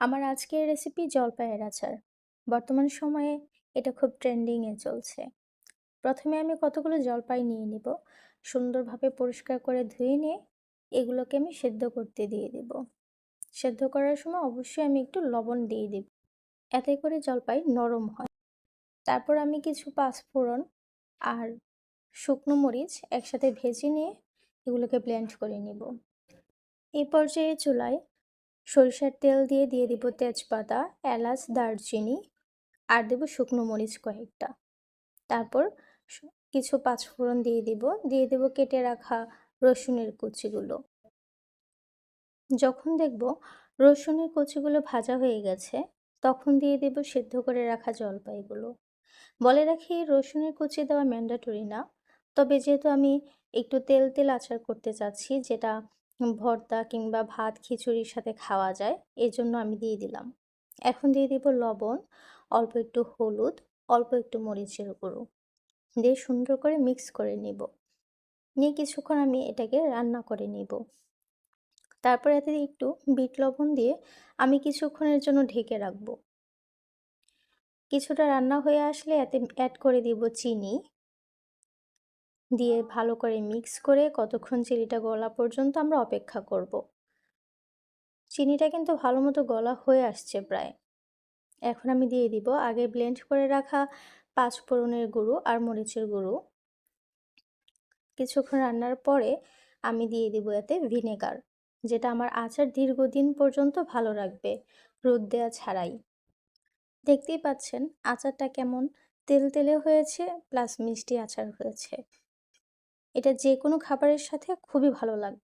আমার আজকের রেসিপি জলপাইয়ের আচার। বর্তমান সময়ে এটা খুব ট্রেন্ডিংয়ে চলছে। প্রথমে আমি কতগুলো জলপাই নিয়ে নিব। সুন্দরভাবে পরিষ্কার করে ধুয়ে নিয়ে এগুলোকে আমি সেদ্ধ করতে দিয়ে দিব। সেদ্ধ করার সময় অবশ্যই আমি একটু লবণ দিয়ে দিব। এতে করে জলপাই নরম হয়। তারপর আমি কিছু পাঁচফোড়ন আর শুকনো মরিচ একসাথে ভেজে নিয়ে এগুলোকে ব্লেন্ড করে নিব। এই পর্যায়ে চুলায় সরিষার তেল দিয়ে দিব তেজপাতা, এলাচ, দারচিনি আর দেব শুকনো মরিচ কয়েকটা। তারপর কিছু পাঁচফোড়ন দিয়ে দেব কেটে রাখা রসুনের কুচিগুলো। যখন দেখব রসুনের কুচিগুলো ভাজা হয়ে গেছে, তখন দিয়ে দেব সেদ্ধ করে রাখা জলপাইগুলো। বলে রাখি, রসুনের কুচি দেওয়া ম্যান্ডেটরি না, তবে যেহেতু আমি একটু তেল তেল আচার করতে চাচ্ছি, যেটা ভর্তা কিংবা ভাত খিচুড়ির সাথে খাওয়া যায়, এই জন্য আমি দিয়ে দিলাম। এখন দিয়ে দিব লবণ, অল্প একটু হলুদ, অল্প একটু মরিচের গুঁড়ো দিয়ে সুন্দর করে মিক্স করে নিব। নিয়ে কিছুক্ষণ আমি এটাকে রান্না করে নিব। তারপর এতে একটু বিট লবণ দিয়ে আমি কিছুক্ষণের জন্য ঢেকে রাখবো। কিছুটা রান্না হয়ে আসলে এতে অ্যাড করে দিব চিনি, দিয়ে ভালো করে মিক্স করে কতক্ষণ চিনিটা গলা পর্যন্ত আমরা অপেক্ষা করব। চিনিটা কিন্তু ভালো মতো গলা হয়ে আসছে প্রায়। এখন আমি দিয়ে দিব আগে ব্লেন্ড করে রাখা পাঁচফোড়নের গুঁড়ো আর মরিচের গুঁড়ো। কিছুক্ষণ রান্নার পরে আমি দিয়ে দিব এতে ভিনেগার, যেটা আমার আচার দীর্ঘদিন পর্যন্ত ভালো রাখবে, রোদ দেওয়া ছাড়াই। দেখতেই পাচ্ছেন আচারটা কেমন তেলতেলে হয়েছে, প্লাস মিষ্টি আচার হয়েছে। এটা যে কোনো খাবারের সাথে খুবই ভালো লাগবে।